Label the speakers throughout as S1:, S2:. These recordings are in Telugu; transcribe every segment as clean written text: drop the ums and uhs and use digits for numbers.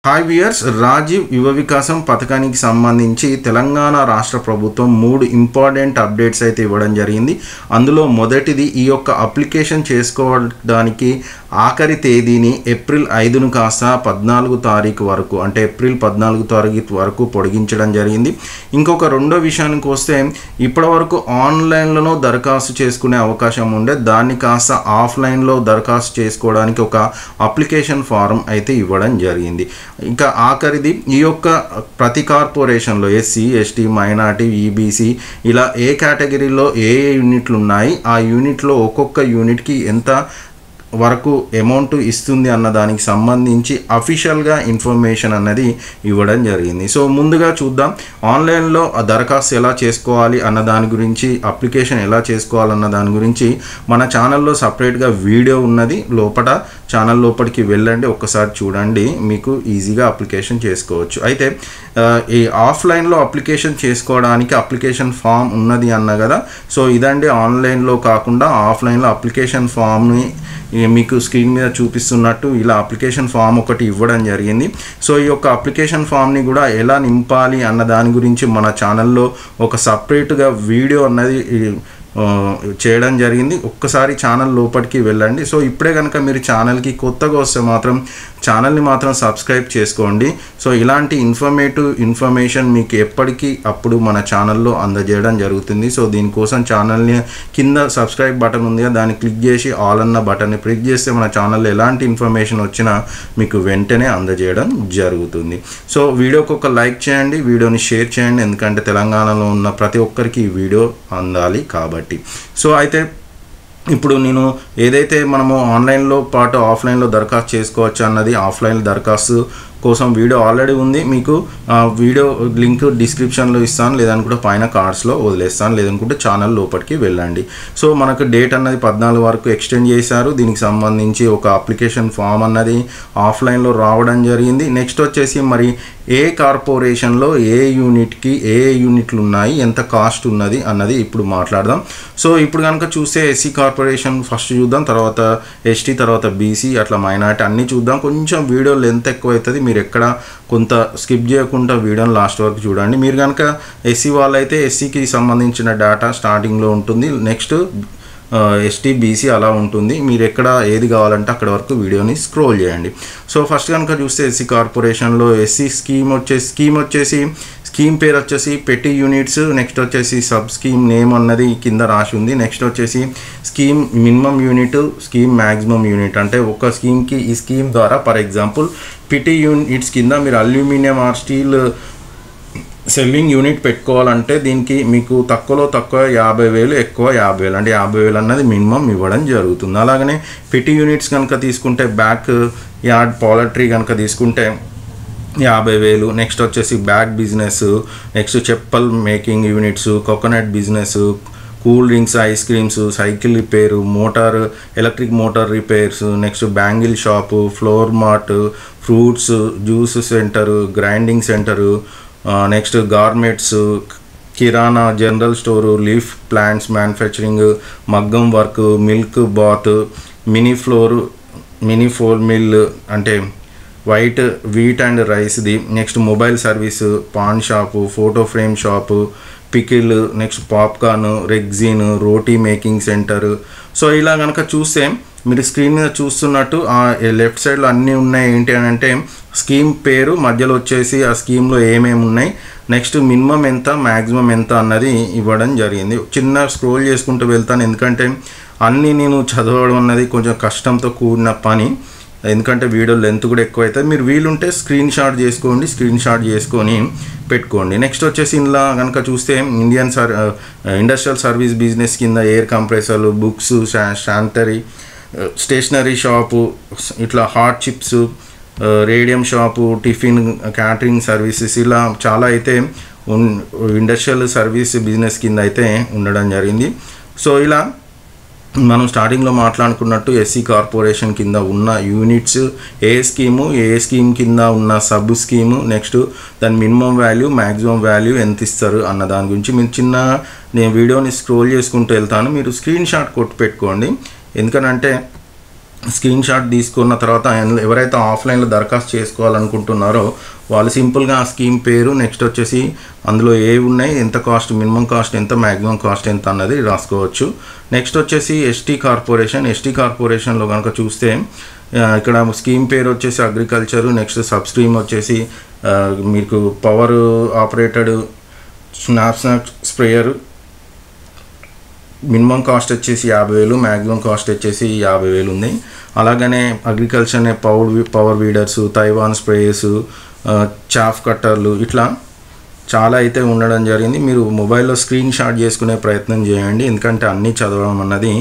S1: హాయ్ వ్యూయర్స్, రాజీవ్ యువ వికాసం పథకానికి సంబంధించి తెలంగాణ రాష్ట్ర ప్రభుత్వం 3 ఇంపార్టెంట్ అప్డేట్స్ అయితే ఇవ్వడం జరిగింది. అందులో మొదటిది ఈ యొక్క అప్లికేషన్ చేసుకోవడానికి ఆఖరి తేదీని ఏప్రిల్ 5ను కాస్త 14 తారీఖు వరకు, అంటే ఏప్రిల్ 14 తారీఖు వరకు పొడిగించడం జరిగింది. ఇంకొక రెండో విషయానికి వస్తే ఇప్పటి వరకు ఆన్లైన్లో దరఖాస్తు చేసుకునే అవకాశం ఉండే దాన్ని కాస్త ఆఫ్లైన్లో దరఖాస్తు చేసుకోవడానికి ఒక అప్లికేషన్ ఫారం అయితే ఇవ్వడం జరిగింది. ఇంకా ఆఖరిది ఈ యొక్క ప్రతి కార్పొరేషన్లో ఎస్సీ, ఎస్టీ, మైనార్టీ, ఈబీసీ ఇలా ఏ కేటగిరీలో ఏ యూనిట్లు ఉన్నాయి, ఆ యూనిట్లో ఒక్కొక్క యూనిట్కి ఎంత వరకు అమౌంట్ ఇస్తుంది అన్న దానికి సంబంధించి అఫీషియల్గా ఇన్ఫర్మేషన్ అన్నది ఇవ్వడం జరిగింది. సో ముందుగా చూద్దాం ఆన్లైన్లో దరఖాస్తు ఎలా చేసుకోవాలి అన్న దాని గురించి, అప్లికేషన్ ఎలా చేసుకోవాలన్న దాని గురించి మన ఛానల్లో సపరేట్గా వీడియో ఉన్నది. ఛానల్ లోపలికి వెళ్ళండి, ఒక్కసారి చూడండి, మీకు ఈజీగా అప్లికేషన్ చేసుకోవచ్చు. అయితే ఈ ఆఫ్లైన్లో అప్లికేషన్ చేసుకోవడానికి అప్లికేషన్ ఫామ్ ఉన్నది అన్న కదా. సో ఇదండి ఆన్లైన్లో కాకుండా ఆఫ్లైన్లో అప్లికేషన్ ఫామ్ని మీకు స్క్రీన్ మీద చూపిస్తున్నట్టు ఇలా అప్లికేషన్ ఫామ్ ఒకటి ఇవ్వడం జరిగింది. సో ఈ యొక్క అప్లికేషన్ ఫామ్ని కూడా ఎలా నింపాలి అన్న దాని గురించి మన ఛానల్లో ఒక సపరేట్గా వీడియో అన్నది చేయడం జరిగింది. ఒక్కసారి ఛానల్ లోపలికి వెళ్ళండి. సో ఇప్పుడే కనుక మీరు ఛానల్కి కొత్తగా వస్తే మాత్రం ఛానల్ని మాత్రం సబ్స్క్రైబ్ చేసుకోండి. సో ఇలాంటి ఇన్ఫర్మేషన్ మీకు ఎప్పటికీ అప్పుడు మన ఛానల్లో అందజేయడం జరుగుతుంది. సో దీనికోసం ఛానల్ని కింద సబ్స్క్రైబ్ బటన్ ఉంది, దాన్ని క్లిక్ చేసి ఆల్ అన్న బటన్ని క్లిక్ చేస్తే మన ఛానల్లో ఎలాంటి ఇన్ఫర్మేషన్ వచ్చినా మీకు వెంటనే అందజేయడం జరుగుతుంది. సో వీడియోకి ఒక లైక్ చేయండి, వీడియోని షేర్ చేయండి, ఎందుకంటే తెలంగాణలో ఉన్న ప్రతి ఒక్కరికి ఈ వీడియో అందాలి కాబట్టి. సో అయితే ఇప్పుడు నేను ఏదైతే మనము ఆన్లైన్లో పాటు ఆఫ్లైన్లో దరఖాస్తు చేసుకోవచ్చు అన్నది, ఆఫ్లైన్ దరఖాస్తు కోసం వీడియో ఆల్రెడీ ఉంది. మీకు వీడియో లింక్ డిస్క్రిప్షన్లో ఇస్తాను, లేదనుకుంటే పైన కార్డ్స్లో వదిలేస్తాను, లేదనుకుంటే ఛానల్ లోపలికి వెళ్ళండి. సో మనకు డేట్ అన్నది 14 వరకు ఎక్స్టెండ్ చేశారు. దీనికి సంబంధించి ఒక అప్లికేషన్ ఫామ్ అన్నది ఆఫ్లైన్లో రావడం జరిగింది. నెక్స్ట్ వచ్చేసి మరి ఏ కార్పొరేషన్లో ఏ యూనిట్కి ఏ యూనిట్లు ఉన్నాయి, ఎంత కాస్ట్ ఉన్నది అన్నది ఇప్పుడు మాట్లాడదాం. సో ఇప్పుడు కనుక చూస్తే ఎస్సీ కార్పొరేషన్ ఫస్ట్ చూద్దాం, తర్వాత ఎస్టీ, తర్వాత బీసీ, అట్లా మైనార్టీ అన్నీ చూద్దాం. కొంచెం వీడియో లెంత్ ఎక్కువ అవుతుంది, మీరు ఎక్కడ కొంత స్కిప్ చేయకుండా వీడియోని లాస్ట్ వరకు చూడండి. మీరు కనుక ఎస్సీ వాళ్ళైతే ఎస్సీకి సంబంధించిన డేటా స్టార్టింగ్లో ఉంటుంది, నెక్స్ట్ ఎస్టీ, బీసీ అలా ఉంటుంది. మీరు ఎక్కడ ఏది కావాలంటే అక్కడ వరకు వీడియోని స్క్రోల్ చేయండి. సో ఫస్ట్ కనుక చూస్తే ఎస్సీ కార్పొరేషన్లో ఎస్సీ స్కీమ్ వచ్చేసి స్కీమ్ పేరు వచ్చేసి పెట్టి యూనిట్స్, నెక్స్ట్ వచ్చేసి సబ్ స్కీమ్ నేమ్ అన్నది కింద రాసి ఉంది. నెక్స్ట్ వచ్చేసి scheme minimum unit, scheme maximum unit, అంటే ఒక స్కీమ్కి ఈ స్కీమ్ ద్వారా ఫర్ ఎగ్జాంపుల్ పిటి యూనిట్స్ కింద మీరు aluminium or steel selling unit పెట్టుకోవాలంటే దీనికి మీకు తక్కువలో తక్కువ 50,000, ఎక్కువ 50,000, అంటే 50,000 అన్నది మినిమం ఇవ్వడం జరుగుతుంది. అలాగనే పిటి యూనిట్స్ కనుక తీసుకుంటే బ్యాక్ యార్డ్ పౌల్ట్రీ కనుక తీసుకుంటే 50,000. నెక్స్ట్ వచ్చేసి bag business, next chappal making units, coconut business, cool drinks, ice creams, cycle repair, motor electric motor repairs, next bangle shop, flour mart, fruits juice centre, grinding centre, next garments, కిరాణా, general store, leaf plants manufacturing, మగ్గం work, milk bath, mini flour mill అంటే వైట్ వీట్ అండ్ రైస్ది, next mobile service, paan shop, photo frame shop, pickle, next popcorn, rexine, roti making centre. So ఇలా కనుక చూస్తే మీరు స్క్రీన్ మీద చూస్తున్నట్టు ఆ లెఫ్ట్ సైడ్లో అన్నీ ఉన్నాయి. ఏంటి అని అంటే స్కీమ్ పేరు, మధ్యలో వచ్చేసి ఆ స్కీమ్లో ఏమేమి ఉన్నాయి, నెక్స్ట్ మినిమం ఎంత, మ్యాక్సిమం ఎంత అన్నది ఇవ్వడం జరిగింది. చిన్న స్క్రోల్ చేసుకుంటూ వెళ్తాను, ఎందుకంటే అన్నీ నేను చదవడం అన్నది కొంచెం కష్టంతో కూడిన పని, ఎందుకంటే వీడియో లెంత్ కూడా ఎక్కువ అవుతుంది. మీరు వీలుంటే స్క్రీన్ షాట్ చేసుకొని పెట్టుకోండి. నెక్స్ట్ వచ్చేసి ఇలా కనుక చూస్తే ఇండస్ట్రియల్ సర్వీస్ బిజినెస్ కింద ఎయిర్ కంప్రెసర్లు, బుక్స్, స్టేషనరీ షాపు, ఇట్లా hot chips, radium shop, tiffin, catering services, ఇలా చాలా అయితే ఇండస్ట్రియల్ సర్వీస్ బిజినెస్ కింద అయితే ఉండడం జరిగింది. సో ఇలా మనం స్టార్టింగ్లో మాట్లాడుకున్నట్టు ఎస్సీ కార్పొరేషన్ కింద ఉన్న యూనిట్స్, ఏ స్కీమ్ కింద ఉన్న సబ్ స్కీము, నెక్స్ట్ దాని మినిమం వాల్యూ, మ్యాక్సిమం వాల్యూ ఎంత ఇస్తారు అన్న దాని గురించి మీరు నేను వీడియోని స్క్రోల్ చేసుకుంటూ వెళ్తాను, మీరు స్క్రీన్ షాట్ కొట్టి పెట్టుకోండి. ఎందుకనంటే స్క్రీన్ షాట్ తీసుకున్న తర్వాత ఎవరైతే ఆఫ్లైన్లో దరఖాస్తు చేసుకోవాలనుకుంటున్నారో వాళ్ళు సింపుల్గా ఆ స్కీమ్ పేరు, నెక్స్ట్ వచ్చేసి అందులో ఏవి ఉన్నాయి, ఎంత కాస్ట్, మినిమం కాస్ట్ ఎంత, మ్యాక్సిమం కాస్ట్ ఎంత అన్నది రాసుకోవచ్చు. నెక్స్ట్ వచ్చేసి ఎస్టీ కార్పొరేషన్లో కనుక చూస్తే ఇక్కడ స్కీమ్ పేరు వచ్చేసి అగ్రికల్చరు, నెక్స్ట్ సబ్ స్ట్రీమ్ వచ్చేసి మీకు power operated snap sprayer, minimum cost వచ్చేసి 50,000, మ్యాక్సిమం కాస్ట్ వచ్చేసి 50,000 ఉంది. అలాగనే అగ్రికల్చర్నే power weeders, Taiwan sprayers, chaff కట్టర్లు, ఇట్లా చాలా అయితే ఉండడం జరిగింది. మీరు మొబైల్లో స్క్రీన్ షాట్ చేసుకునే ప్రయత్నం చేయండి, ఎందుకంటే అన్నీ చదవడం అన్నది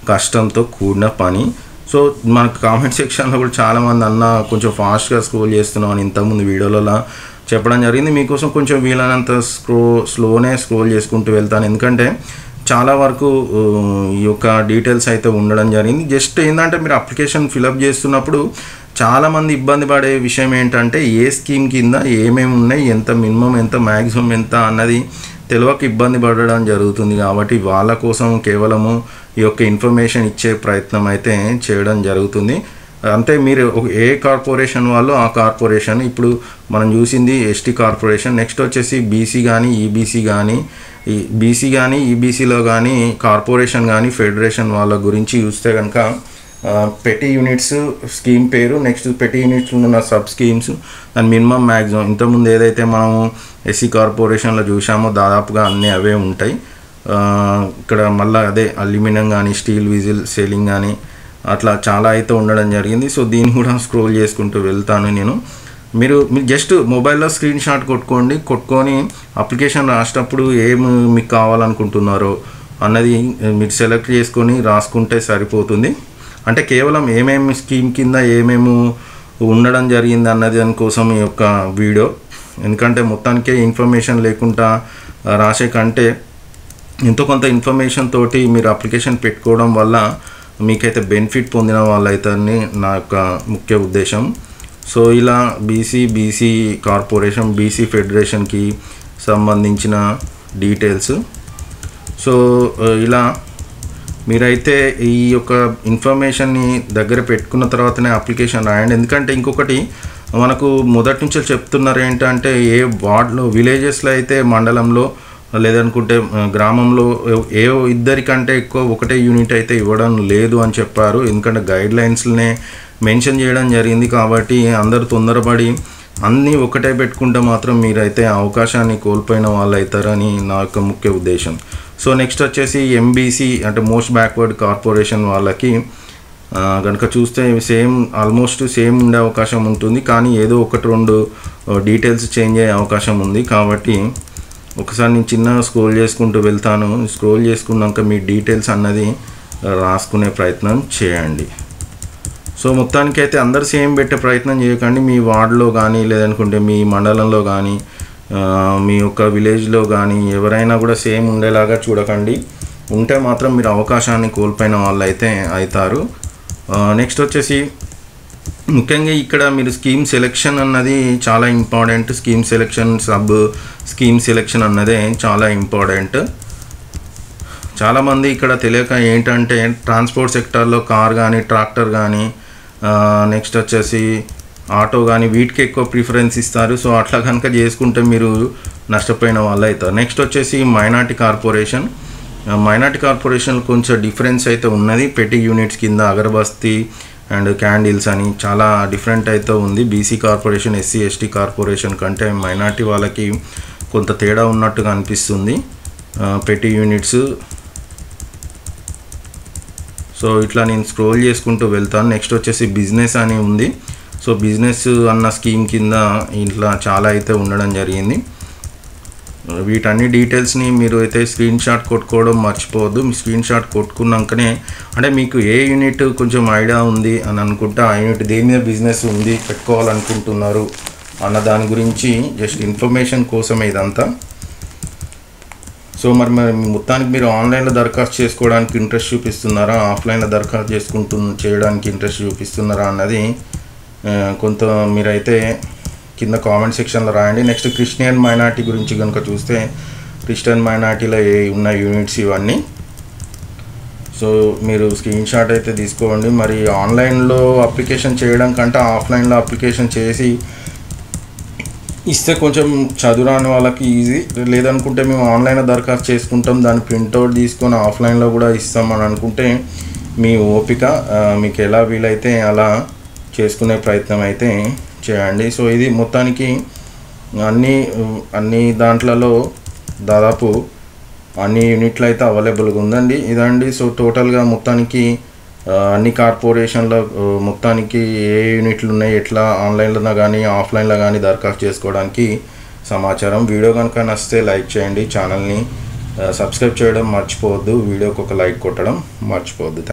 S1: కష్టంతో కూడిన పని. సో మనకు కామెంట్ సెక్షన్లో కూడా చాలామంది అన్న కొంచెం ఫాస్ట్గా స్క్రోల్ చేస్తున్నాం అని ఇంతకుముందు వీడియోలలో చెప్పడం జరిగింది. మీకోసం కొంచెం వీలైనంత స్లోనే స్క్రోల్ చేసుకుంటూ వెళ్తాను, ఎందుకంటే చాలా వరకు ఈ యొక్క డీటెయిల్స్ అయితే ఉండడం జరిగింది. జస్ట్ ఏంటంటే మీరు అప్లికేషన్ ఫిలప్ చేస్తున్నప్పుడు చాలామంది ఇబ్బంది పడే విషయం ఏంటంటే ఏ స్కీమ్ కింద ఏమేమి ఉన్నాయి, ఎంత మినిమం ఎంత మ్యాక్సిమం ఎంత అన్నది తెలియక ఇబ్బంది పడడం జరుగుతుంది. కాబట్టి వాళ్ళ కోసం కేవలము ఈ యొక్క ఇన్ఫర్మేషన్ ఇచ్చే ప్రయత్నం అయితే చేయడం జరుగుతుంది. అంటే మీరు ఏ కార్పొరేషన్ వాళ్ళు ఆ కార్పొరేషన్, ఇప్పుడు మనం చూసింది ఎస్టీ కార్పొరేషన్, నెక్స్ట్ వచ్చేసి బీసీ కానీ ఈబీసీ కానీ, బీసీ కానీ ఈబీసీలో కానీ కార్పొరేషన్ కానీ ఫెడరేషన్ వాళ్ళ గురించి చూస్తే కనుక పెటీ యూనిట్స్ స్కీమ్ పేరు, నెక్స్ట్ పెటీ యూనిట్స్లో ఉన్న సబ్ స్కీమ్స్, దాని మినిమం మ్యాక్సిమం, ఇంతకుముందు ఏదైతే మనము ఎస్సీ కార్పొరేషన్లో చూసామో దాదాపుగా అన్నీ అవే ఉంటాయి. ఇక్కడ మళ్ళీ అదే అల్యూమినియం కానీ, స్టీల్ విజిల్ సేలింగ్ కానీ అట్లా చాలా అయితే ఉండడం జరిగింది. సో దీన్ని కూడా స్క్రోల్ చేసుకుంటూ వెళ్తాను నేను. మీరు జస్ట్ మొబైల్లో స్క్రీన్ షాట్ కొట్టుకొని అప్లికేషన్ రాసేటప్పుడు ఏమి మీకు కావాలనుకుంటున్నారో అన్నది మీరు సెలెక్ట్ చేసుకొని రాసుకుంటే సరిపోతుంది. అంటే కేవలం ఏమేమి స్కీమ్ కింద ఏమేమి ఉండడం జరిగింది అన్నది దానికోసం ఈ యొక్క వీడియో. ఎందుకంటే మొత్తానికే ఇన్ఫర్మేషన్ లేకుండా రాసే కంటే ఎంతో కొంత ఇన్ఫర్మేషన్ తోటి మీరు అప్లికేషన్ పెట్టుకోవడం వల్ల మీకైతే బెనిఫిట్ పొందిన వాళ్ళైతే నా యొక్క ముఖ్య ఉద్దేశం. సో ఇలా బీసీ కార్పొరేషన్, బీసీ ఫెడరేషన్కి సంబంధించిన డీటెయిల్స్. సో ఇలా మీరైతే ఈ యొక్క ఇన్ఫర్మేషన్ని దగ్గర పెట్టుకున్న తర్వాతనే అప్లికేషన్ రాయండి. ఎందుకంటే ఇంకొకటి మనకు మొదటి నుంచి చెప్తున్నారు ఏంటంటే ఏ వార్డులో, విలేజెస్లో అయితే మండలంలో లేదనుకుంటే గ్రామంలో ఏ ఇద్దరికంటే ఎక్కువ ఒకటే యూనిట్ అయితే ఇవ్వడం లేదు అని చెప్పారు. ఎందుకంటే గైడ్లైన్స్నే మెన్షన్ చేయడం జరిగింది. కాబట్టి అందరూ తొందరపడి అన్నీ ఒకటే పెట్టుకుంటే మాత్రం మీరైతే అవకాశాన్ని కోల్పోయిన వాళ్ళు అవుతారని నా యొక్క ముఖ్య ఉద్దేశం. సో నెక్స్ట్ వచ్చేసి ఎంబీసీ అంటే మోస్ట్ బ్యాక్వర్డ్ కార్పొరేషన్ వాళ్ళకి కనుక చూస్తే ఆల్మోస్ట్ సేమ్ ఉండే అవకాశం ఉంటుంది, కానీ ఏదో ఒకటి రెండు డీటెయిల్స్ చేంజ్ అయ్యే అవకాశం ఉంది. కాబట్టి ఒకసారి నేను చిన్నగా స్క్రోల్ చేసుకుంటూ వెళ్తాను. స్క్రోల్ చేసుకున్నాక మీ డీటెయిల్స్ అన్నది రాసుకునే ప్రయత్నం చేయండి. సో మొత్తానికి అయితే అందరు సేమ్ పెట్టే ప్రయత్నం చేయకండి. మీ వార్డులో కానీ లేదనుకుంటే మీ మండలంలో కానీ మీ యొక్క విలేజ్లో కానీ ఎవరైనా కూడా సేమ్ ఉండేలాగా చూడకండి. ఉంటే మాత్రం మీరు అవకాశాన్ని కోల్పోయిన వాళ్ళు అయితే అవుతారు. నెక్స్ట్ వచ్చేసి ముఖ్యంగా ఇక్కడ మీరు స్కీమ్ సెలెక్షన్ అన్నది చాలా important. Scheme selection, sub scheme selection అన్నదే చాలా ఇంపార్టెంట్. చాలామంది ఇక్కడ తెలియక ఏంటంటే ట్రాన్స్పోర్ట్ సెక్టార్లో కార్ కానీ, ట్రాక్టర్ కానీ, నెక్స్ట్ వచ్చేసి ఆటో కానీ వీటికి ఎక్కువ ప్రిఫరెన్స్ ఇస్తారు. సో అట్లా కనుక చేసుకుంటే మీరు నష్టపోయిన వాళ్ళు అవుతారు. నెక్స్ట్ వచ్చేసి మైనార్టీ కార్పొరేషన్ కొంచెం డిఫరెన్స్ అయితే ఉన్నది. పెటీ యూనిట్స్ కింద అగరబస్తీ అండ్ క్యాండిల్స్ అని చాలా డిఫరెంట్ అయితే ఉంది. BC corporation, SC ST corporation కంటే మైనార్టీ వాళ్ళకి కొంత తేడా ఉన్నట్టుగా అనిపిస్తుంది పెటీ యూనిట్స్. సో ఇట్లా నేను స్క్రోల్ చేసుకుంటూ వెళ్తాను. నెక్స్ట్ వచ్చేసి బిజినెస్ అని ఉంది. సో బిజినెస్ అన్న స్కీమ్ కింద ఇట్లా చాలా అయితే ఉండడం జరిగింది. వీటన్ని డీటెయిల్స్ని మీరు అయితే స్క్రీన్ షాట్ కొట్టుకోవడం మర్చిపోవద్దు. మీ స్క్రీన్ షాట్ కొట్టుకున్నాకనే అంటే మీకు ఏ యూనిట్ కొంచెం ఐడియా ఉంది అని అనుకుంటే ఆ యూనిట్ దేని మీద బిజినెస్ ఉంది పెట్టుకోవాలనుకుంటున్నారు అన్న దాని గురించి జస్ట్ ఇన్ఫర్మేషన్ కోసమే ఇదంతా. సో మరి మొత్తానికి మీరు ఆన్లైన్లో దరఖాస్తు చేసుకోవడానికి ఇంట్రెస్ట్ చూపిస్తున్నారా, ఆఫ్లైన్లో దరఖాస్తు చేయడానికి ఇంట్రెస్ట్ చూపిస్తున్నారా అన్నది కొంత మీరైతే కింద కామెంట్ సెక్షన్లో రాయండి. నెక్స్ట్ క్రిస్టియన్ మైనార్టీ గురించి కనుక చూస్తే క్రిస్టియన్ మైనార్టీలో ఉన్న యూనిట్స్ ఇవన్నీ. సో మీరు స్క్రీన్ షాట్ అయితే తీసుకోండి. మరి ఆన్లైన్లో అప్లికేషన్ చేయడం కంటే ఆఫ్లైన్లో అప్లికేషన్ చేసి ఇస్తే కొంచెం చదువురాని వాళ్ళకి ఈజీ. లేదనుకుంటే మేము ఆన్లైన్లో దరఖాస్తు చేసుకుంటాం, దాన్ని ప్రింట్అవుట్ తీసుకొని ఆఫ్లైన్లో కూడా ఇస్తామని అనుకుంటే మీ ఓపిక, మీకు ఎలా వీలైతే అలా చేసుకునే ప్రయత్నం అయితే చేయండి. సో ఇది మొత్తానికి అన్ని దాంట్లలో దాదాపు అన్ని యూనిట్లు అయితే అవైలబుల్గా ఉందండి. ఇదండి. సో టోటల్గా మొత్తానికి అన్ని కార్పొరేషన్ల మొత్తానికి ఏ యూనిట్లు ఉన్నాయి, ఎట్లా ఆన్లైన్లో కానీ ఆఫ్లైన్లో కానీ దరఖాస్తు చేసుకోవడానికి సమాచారం. వీడియో కనుక నచ్చితే లైక్ చేయండి, ఛానల్ని సబ్స్క్రైబ్ చేయడం మర్చిపోవద్దు, వీడియోకి ఒక లైక్ కొట్టడం మర్చిపోవద్దు.